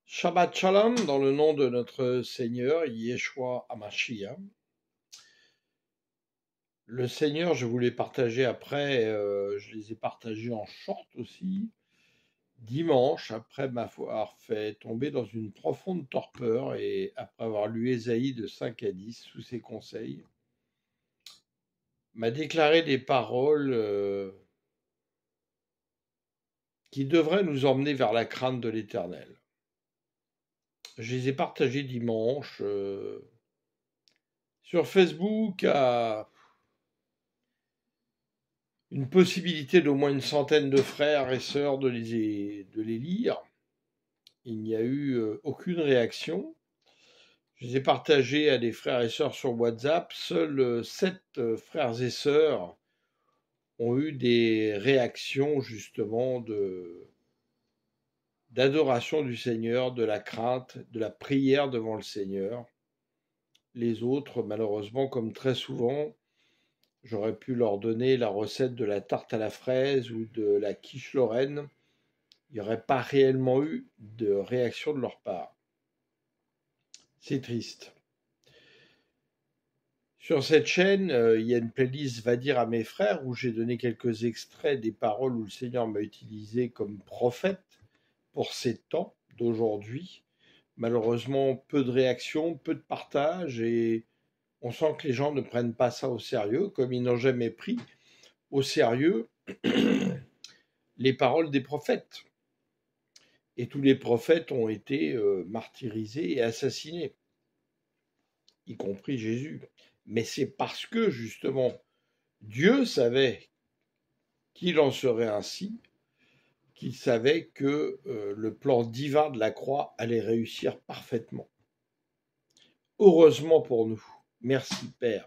Shabbat Shalom, dans le nom de notre Seigneur, Yeshua HaMashiach. Le Seigneur, je vous l'ai partagé après, je les ai partagés en short aussi, dimanche, après m'avoir fait tomber dans une profonde torpeur et après avoir lu Ésaïe de 5 à 10 sous ses conseils, m'a déclaré des paroles qui devraient nous emmener vers la crainte de l'Éternel. Je les ai partagées dimanche sur Facebook à une possibilité d'au moins une centaine de frères et sœurs de les lire. Il n'y a eu aucune réaction. Je les ai partagés à des frères et sœurs sur WhatsApp. Seuls 7 frères et sœurs ont eu des réactions justement d'adoration du Seigneur, de la crainte, de la prière devant le Seigneur. Les autres, malheureusement, comme très souvent, j'aurais pu leur donner la recette de la tarte à la fraise ou de la quiche lorraine. Il n'y aurait pas réellement eu de réaction de leur part. C'est triste. Sur cette chaîne, il y a une playlist Va dire à mes frères où j'ai donné quelques extraits des paroles où le Seigneur m'a utilisé comme prophète pour ces temps d'aujourd'hui. Malheureusement, peu de réactions, peu de partage et on sent que les gens ne prennent pas ça au sérieux, comme ils n'ont jamais pris au sérieux les paroles des prophètes. Et tous les prophètes ont été martyrisés et assassinés, y compris Jésus. Mais c'est parce que, justement, Dieu savait qu'il en serait ainsi, qu'il savait que le plan divin de la croix allait réussir parfaitement. Heureusement pour nous. Merci, Père.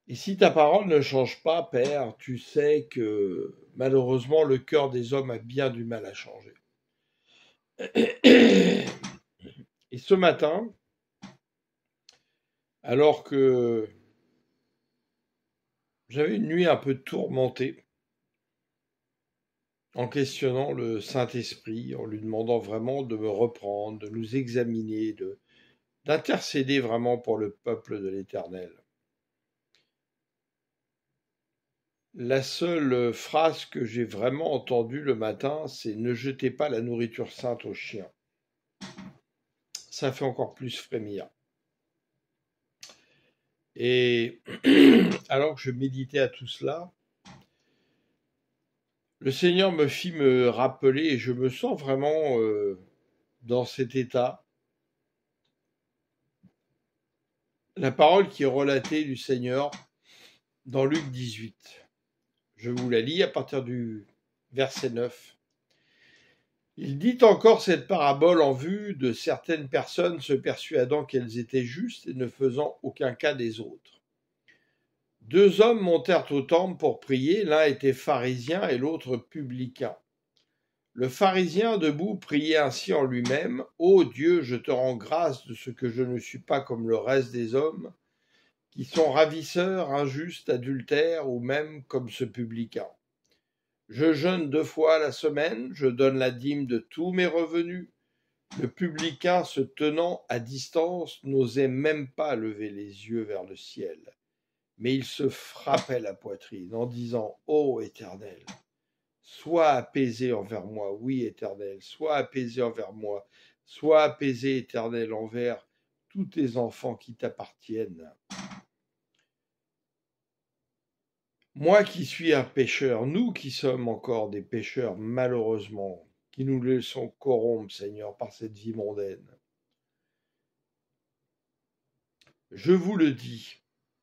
Et si ta parole ne change pas, Père, tu sais que malheureusement le cœur des hommes a bien du mal à changer. Et ce matin, alors que j'avais une nuit un peu tourmentée, en questionnant le Saint-Esprit, en lui demandant vraiment de me reprendre, de nous examiner, d'intercéder vraiment pour le peuple de l'Éternel. La seule phrase que j'ai vraiment entendue le matin, c'est « Ne jetez pas la nourriture sainte aux chiens ». Ça fait encore plus frémir. Et alors que je méditais à tout cela, le Seigneur me fit me rappeler, et je me sens vraiment dans cet état, la parole qui est relatée du Seigneur dans Luc 18. Je vous la lis à partir du verset 9. Il dit encore cette parabole en vue de certaines personnes se persuadant qu'elles étaient justes et ne faisant aucun cas des autres. 2 hommes montèrent au temple pour prier, l'un était pharisien et l'autre publicain. Le pharisien debout priait ainsi en lui-même : « Ô Dieu, je te rends grâce de ce que je ne suis pas comme le reste des hommes, qui sont ravisseurs, injustes, adultères, ou même comme ce publicain. Je jeûne 2 fois la semaine, je donne la dîme de tous mes revenus. » Le publicain, se tenant à distance, n'osait même pas lever les yeux vers le ciel, mais il se frappait la poitrine en disant : « Ô Éternel, sois apaisé envers moi, oui Éternel, sois apaisé envers moi, sois apaisé Éternel envers tous tes enfants qui t'appartiennent. » Moi qui suis un pécheur, nous qui sommes encore des pécheurs malheureusement, qui nous laissons corrompre, Seigneur, par cette vie mondaine. Je vous le dis,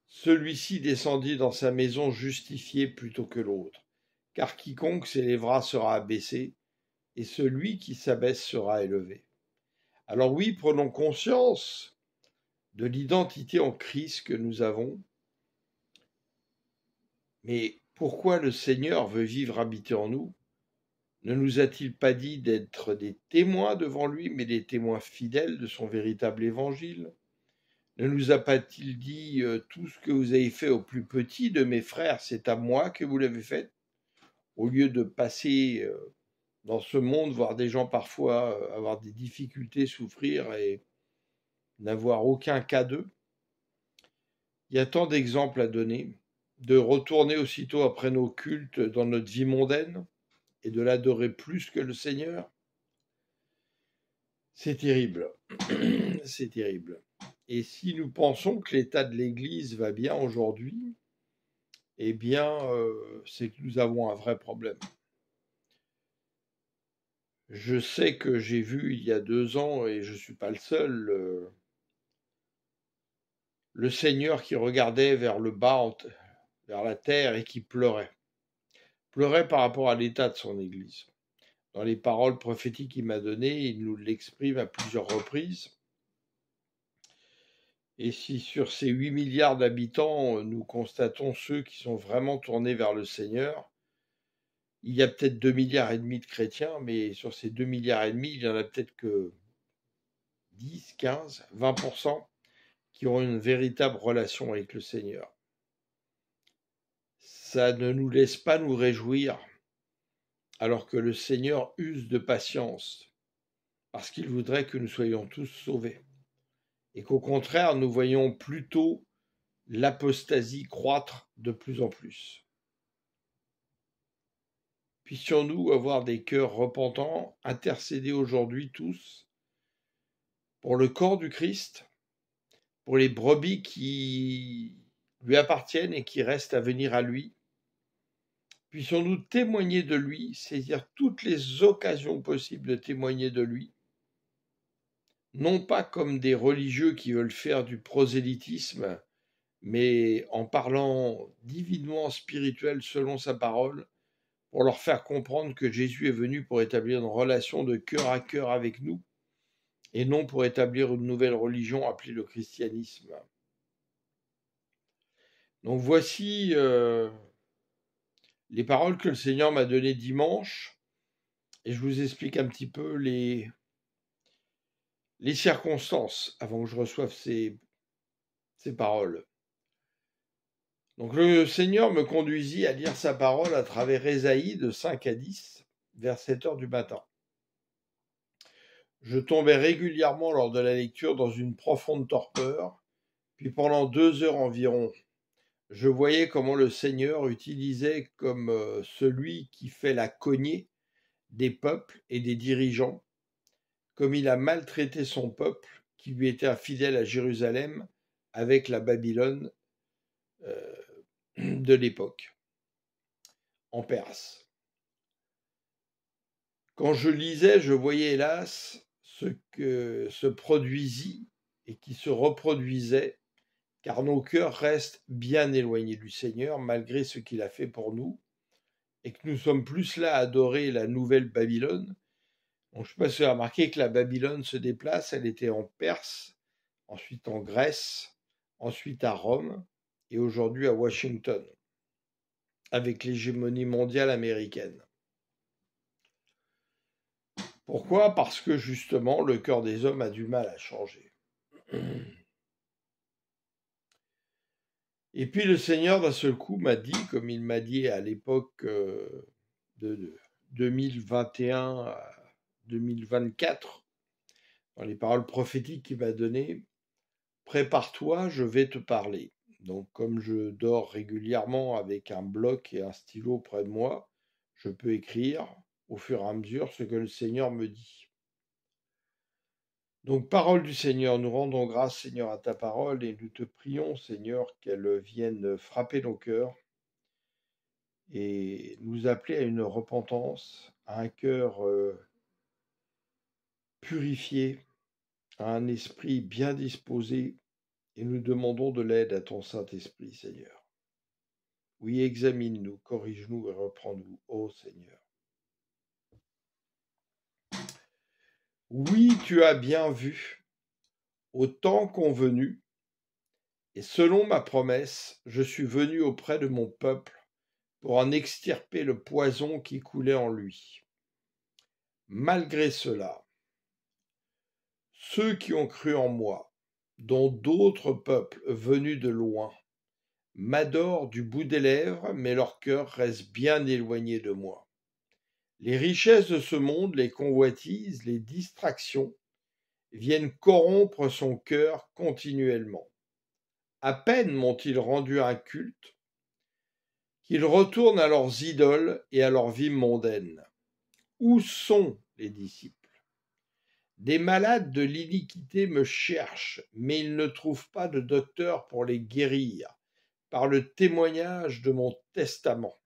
celui-ci descendit dans sa maison justifié plutôt que l'autre, car quiconque s'élèvera sera abaissé, et celui qui s'abaisse sera élevé. Alors oui, prenons conscience de l'identité en Christ que nous avons, mais pourquoi le Seigneur veut vivre habité en nous ? Ne nous a-t-il pas dit d'être des témoins devant lui, mais des témoins fidèles de son véritable évangile ? Ne nous a pas-t-il dit « Tout ce que vous avez fait au plus petit de mes frères, c'est à moi que vous l'avez fait » au lieu de passer dans ce monde, voir des gens parfois avoir des difficultés, souffrir et n'avoir aucun cas d'eux. Il y a tant d'exemples à donner, de retourner aussitôt après nos cultes dans notre vie mondaine et de l'adorer plus que le Seigneur. C'est terrible, c'est terrible. Et si nous pensons que l'état de l'Église va bien aujourd'hui, eh bien, c'est que nous avons un vrai problème. Je sais que j'ai vu il y a 2 ans, et je ne suis pas le seul, le Seigneur qui regardait vers le bas, vers la terre, et qui pleurait. Pleurait par rapport à l'état de son Église. Dans les paroles prophétiques qu'il m'a données, il nous l'exprime à plusieurs reprises. Et si sur ces 8 milliards d'habitants, nous constatons ceux qui sont vraiment tournés vers le Seigneur, il y a peut-être 2,5 milliards de chrétiens, mais sur ces 2,5 milliards, il y en a peut-être que 10, 15, 20% qui ont une véritable relation avec le Seigneur. Ça ne nous laisse pas nous réjouir, alors que le Seigneur use de patience, parce qu'il voudrait que nous soyons tous sauvés. Et qu'au contraire, nous voyons plutôt l'apostasie croître de plus en plus. Puissions-nous avoir des cœurs repentants, intercéder aujourd'hui tous pour le corps du Christ, pour les brebis qui lui appartiennent et qui restent à venir à lui. Puissions-nous témoigner de lui, saisir toutes les occasions possibles de témoigner de lui, non pas comme des religieux qui veulent faire du prosélytisme, mais en parlant divinement spirituel selon sa parole, pour leur faire comprendre que Jésus est venu pour établir une relation de cœur à cœur avec nous, et non pour établir une nouvelle religion appelée le christianisme. Donc voici les paroles que le Seigneur m'a données dimanche, et je vous explique un petit peu les circonstances avant que je reçoive ces paroles. Donc le Seigneur me conduisit à lire sa parole à travers Ésaïe de 5 à 10, vers 7 heures du matin. Je tombais régulièrement lors de la lecture dans une profonde torpeur, puis pendant 2 heures environ, je voyais comment le Seigneur utilisait comme celui qui fait la cognée des peuples et des dirigeants, comme il a maltraité son peuple qui lui était infidèle à Jérusalem avec la Babylone de l'époque, en Perse. Quand je lisais, je voyais hélas ce que se produisit et qui se reproduisait, car nos cœurs restent bien éloignés du Seigneur malgré ce qu'il a fait pour nous, et que nous sommes plus là à adorer la nouvelle Babylone. Donc, je ne sais pas si vous avez remarqué que la Babylone se déplace, elle était en Perse, ensuite en Grèce, ensuite à Rome, et aujourd'hui à Washington, avec l'hégémonie mondiale américaine. Pourquoi ? Parce que justement, le cœur des hommes a du mal à changer. Et puis le Seigneur, d'un seul coup, m'a dit, comme il m'a dit à l'époque de 2021 à 2024, dans les paroles prophétiques qu'il m'a données, « Prépare-toi, je vais te parler ». Donc comme je dors régulièrement avec un bloc et un stylo près de moi, je peux écrire au fur et à mesure ce que le Seigneur me dit. Donc, parole du Seigneur, nous rendons grâce, Seigneur, à ta parole, et nous te prions, Seigneur, qu'elle vienne frapper nos cœurs et nous appeler à une repentance, à un cœur purifié, à un esprit bien disposé, et nous demandons de l'aide à ton Saint-Esprit, Seigneur. Oui, examine-nous, corrige-nous et reprends-nous, ô Seigneur. Oui, tu as bien vu, au temps convenu, et selon ma promesse, je suis venu auprès de mon peuple pour en extirper le poison qui coulait en lui. Malgré cela, ceux qui ont cru en moi, dont d'autres peuples venus de loin, m'adorent du bout des lèvres, mais leur cœur reste bien éloigné de moi. Les richesses de ce monde, les convoitises, les distractions viennent corrompre son cœur continuellement. À peine m'ont-ils rendu un culte qu'ils retournent à leurs idoles et à leur vie mondaine. Où sont les disciples? Des malades de l'iniquité me cherchent, mais ils ne trouvent pas de docteur pour les guérir, par le témoignage de mon testament.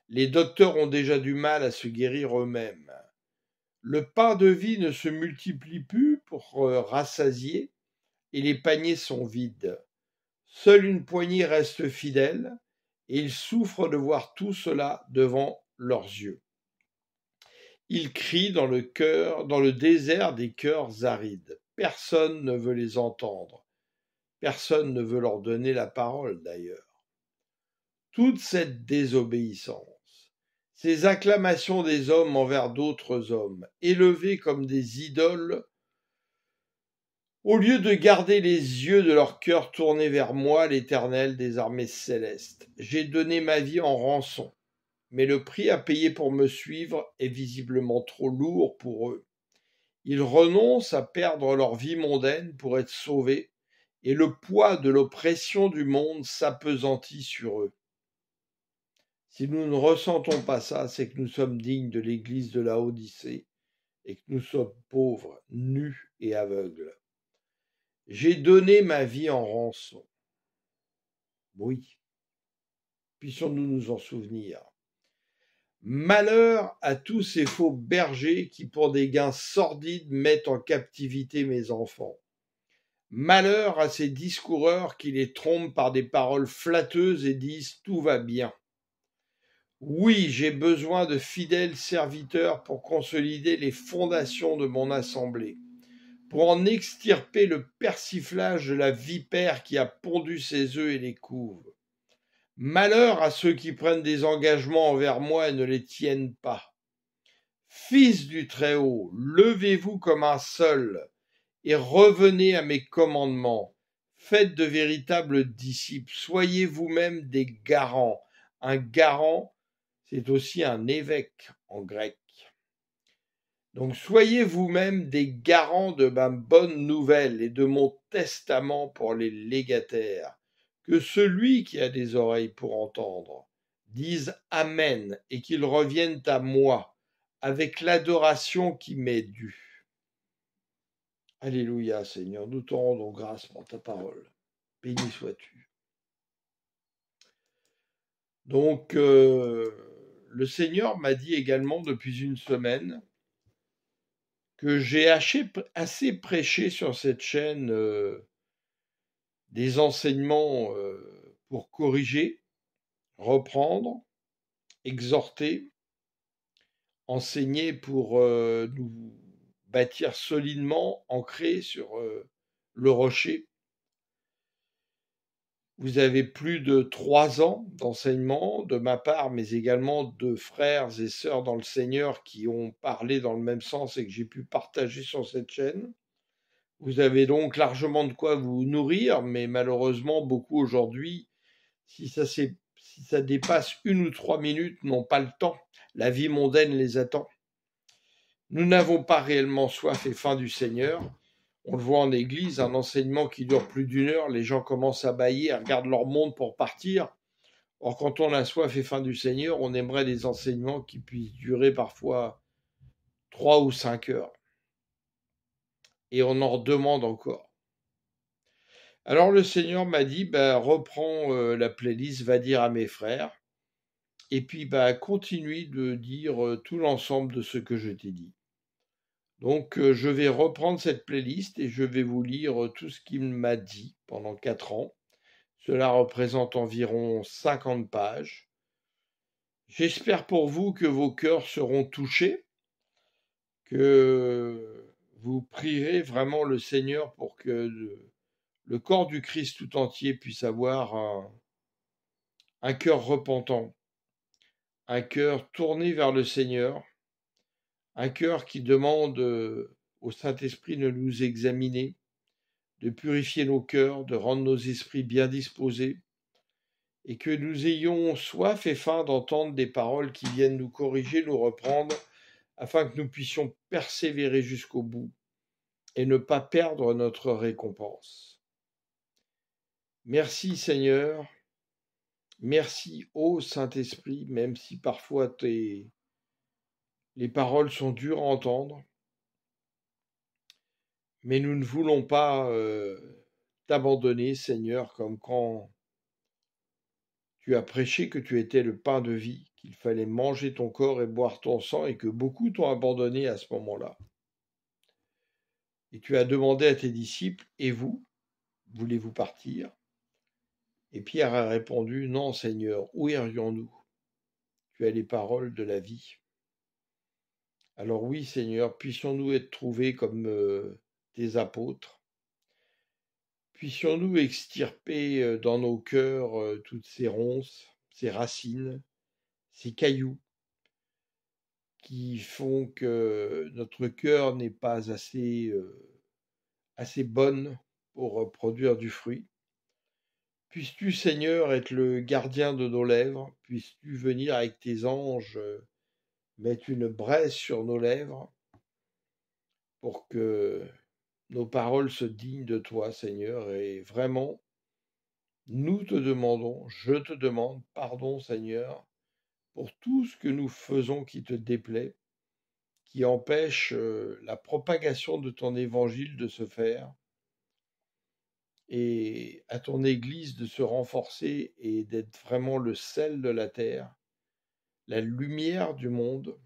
Les docteurs ont déjà du mal à se guérir eux-mêmes. Le pain de vie ne se multiplie plus pour rassasier, et les paniers sont vides. Seule une poignée reste fidèle, et ils souffrent de voir tout cela devant leurs yeux. Ils crient dans le désert des cœurs arides. Personne ne veut les entendre. Personne ne veut leur donner la parole d'ailleurs. Toute cette désobéissance, ces acclamations des hommes envers d'autres hommes, élevés comme des idoles, au lieu de garder les yeux de leur cœur tournés vers moi, l'Éternel des armées célestes, j'ai donné ma vie en rançon. Mais le prix à payer pour me suivre est visiblement trop lourd pour eux. Ils renoncent à perdre leur vie mondaine pour être sauvés, et le poids de l'oppression du monde s'appesantit sur eux. Si nous ne ressentons pas ça, c'est que nous sommes dignes de l'église de la Odyssée, et que nous sommes pauvres, nus et aveugles. J'ai donné ma vie en rançon. Oui, puissions-nous nous en souvenir. Malheur à tous ces faux bergers qui, pour des gains sordides, mettent en captivité mes enfants. Malheur à ces discoureurs qui les trompent par des paroles flatteuses et disent « tout va bien ». Oui, j'ai besoin de fidèles serviteurs pour consolider les fondations de mon assemblée, pour en extirper le persiflage de la vipère qui a pondu ses œufs et les couve. Malheur à ceux qui prennent des engagements envers moi et ne les tiennent pas. Fils du Très-Haut, levez-vous comme un seul et revenez à mes commandements. Faites de véritables disciples, soyez vous-même des garants. Un garant, c'est aussi un évêque en grec. Donc soyez vous-même des garants de ma bonne nouvelle et de mon testament pour les légataires. Que celui qui a des oreilles pour entendre dise Amen et qu'il revienne à moi avec l'adoration qui m'est due. Alléluia Seigneur, nous te rendons grâce pour ta parole. Béni sois-tu. Donc le Seigneur m'a dit également depuis une semaine que j'ai assez prêché sur cette chaîne des enseignements pour corriger, reprendre, exhorter, enseigner pour nous bâtir solidement, ancrés sur le rocher. Vous avez plus de 3 ans d'enseignement de ma part, mais également de frères et sœurs dans le Seigneur qui ont parlé dans le même sens et que j'ai pu partager sur cette chaîne. Vous avez donc largement de quoi vous nourrir, mais malheureusement, beaucoup aujourd'hui, si ça dépasse 1 ou 3 minutes, n'ont pas le temps. La vie mondaine les attend. Nous n'avons pas réellement soif et faim du Seigneur. On le voit en église, un enseignement qui dure plus d'1 heure, les gens commencent à bâiller, regardent leur montre pour partir. Or, quand on a soif et faim du Seigneur, on aimerait des enseignements qui puissent durer parfois 3 ou 5 heures. Et on en demande encore. Alors le Seigneur m'a dit, reprends la playlist, va dire à mes frères, et puis continue de dire tout l'ensemble de ce que je t'ai dit. Donc je vais reprendre cette playlist et je vais vous lire tout ce qu'il m'a dit pendant 4 ans. Cela représente environ 50 pages. J'espère pour vous que vos cœurs seront touchés, que vous prierez vraiment le Seigneur pour que le corps du Christ tout entier puisse avoir un cœur repentant, un cœur tourné vers le Seigneur, un cœur qui demande au Saint-Esprit de nous examiner, de purifier nos cœurs, de rendre nos esprits bien disposés, et que nous ayons soif et faim d'entendre des paroles qui viennent nous corriger, nous reprendre, afin que nous puissions persévérer jusqu'au bout et ne pas perdre notre récompense. Merci Seigneur, merci ô Saint-Esprit, même si parfois les paroles sont dures à entendre, mais nous ne voulons pas t'abandonner Seigneur, comme quand tu as prêché que tu étais le pain de vie, qu'il fallait manger ton corps et boire ton sang, et que beaucoup t'ont abandonné à ce moment-là. Et tu as demandé à tes disciples, et vous, voulez-vous partir? Et Pierre a répondu, non Seigneur, où irions-nous? Tu as les paroles de la vie. Alors oui Seigneur, puissions-nous être trouvés comme tes apôtres, puissions-nous extirper dans nos cœurs toutes ces ronces, ces racines, ces cailloux, qui font que notre cœur n'est pas assez bonne pour produire du fruit. Puisses-tu, Seigneur, être le gardien de nos lèvres, puisses-tu venir avec tes anges mettre une braise sur nos lèvres pour que nos paroles se dignent de toi, Seigneur, et vraiment, nous te demandons, je te demande pardon, Seigneur, pour tout ce que nous faisons qui te déplaît, qui empêche la propagation de ton évangile de se faire, et à ton Église de se renforcer et d'être vraiment le sel de la terre, la lumière du monde,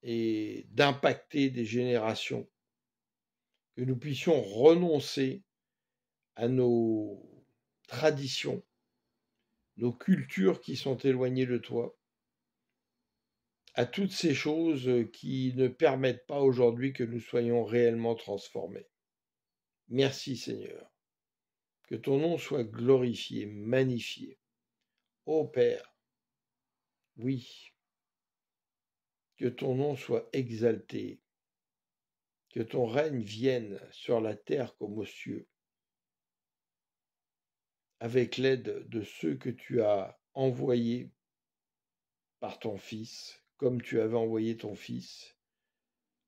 et d'impacter des générations, que nous puissions renoncer à nos traditions, nos cultures qui sont éloignées de toi, à toutes ces choses qui ne permettent pas aujourd'hui que nous soyons réellement transformés. Merci Seigneur. Que ton nom soit glorifié, magnifié. Ô Père, oui, que ton nom soit exalté, que ton règne vienne sur la terre comme aux cieux, avec l'aide de ceux que tu as envoyés par ton Fils, comme tu avais envoyé ton Fils,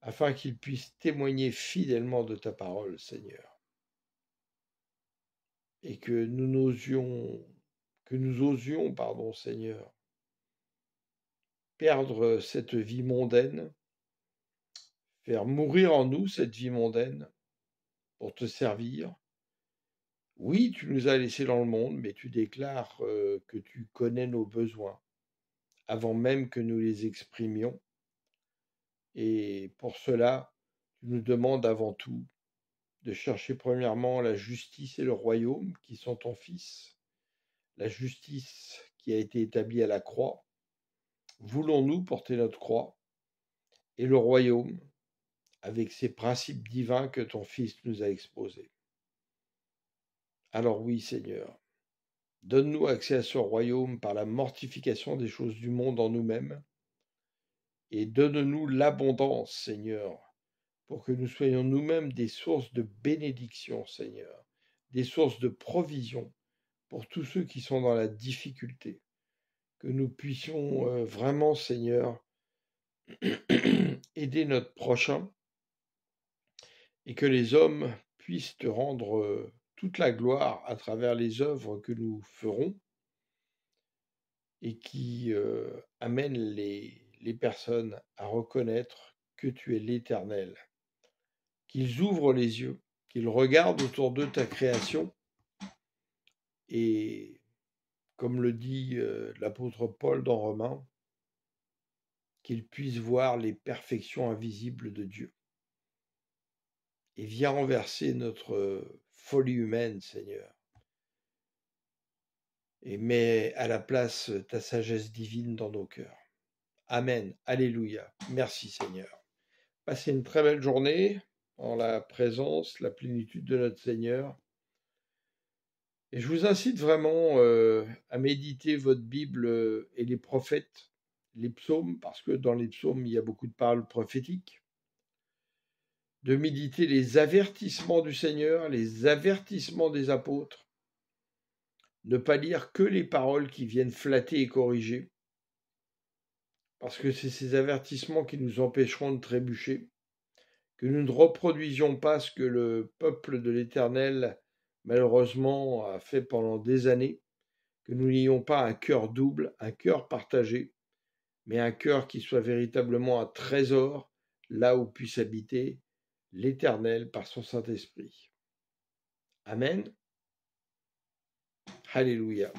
afin qu'il puisse témoigner fidèlement de ta parole, Seigneur. Et que nous osions, Seigneur, perdre cette vie mondaine, faire mourir en nous cette vie mondaine pour te servir. Oui, tu nous as laissés dans le monde, mais tu déclares que tu connais nos besoins avant même que nous les exprimions. Et pour cela, tu nous demandes avant tout de chercher premièrement la justice et le royaume qui sont ton Fils, la justice qui a été établie à la croix. Voulons-nous porter notre croix, et le royaume avec ses principes divins que ton Fils nous a exposés. Alors oui, Seigneur, donne-nous accès à ce royaume par la mortification des choses du monde en nous-mêmes, et donne-nous l'abondance, Seigneur, pour que nous soyons nous-mêmes des sources de bénédiction, Seigneur, des sources de provision pour tous ceux qui sont dans la difficulté, que nous puissions vraiment, Seigneur, aider notre prochain, et que les hommes puissent te rendre toute la gloire à travers les œuvres que nous ferons, et qui amènent les personnes à reconnaître que tu es l'Éternel. Qu'ils ouvrent les yeux, qu'ils regardent autour d'eux ta création, et comme le dit l'apôtre Paul dans Romains, qu'ils puissent voir les perfections invisibles de Dieu. Et viens renverser notre folie humaine, Seigneur, et mets à la place ta sagesse divine dans nos cœurs. Amen. Alléluia. Merci, Seigneur. Passez une très belle journée en la présence, la plénitude de notre Seigneur. Et je vous incite vraiment à méditer votre Bible et les prophètes, les psaumes, parce que dans les psaumes, il y a beaucoup de paroles prophétiques, de méditer les avertissements du Seigneur, les avertissements des apôtres, ne pas lire que les paroles qui viennent flatter et corriger, parce que c'est ces avertissements qui nous empêcheront de trébucher, que nous ne reproduisions pas ce que le peuple de l'Éternel, malheureusement, a fait pendant des années, que nous n'ayons pas un cœur double, un cœur partagé, mais un cœur qui soit véritablement un trésor, là où puisse habiter l'Éternel par son Saint-Esprit. Amen. Alléluia.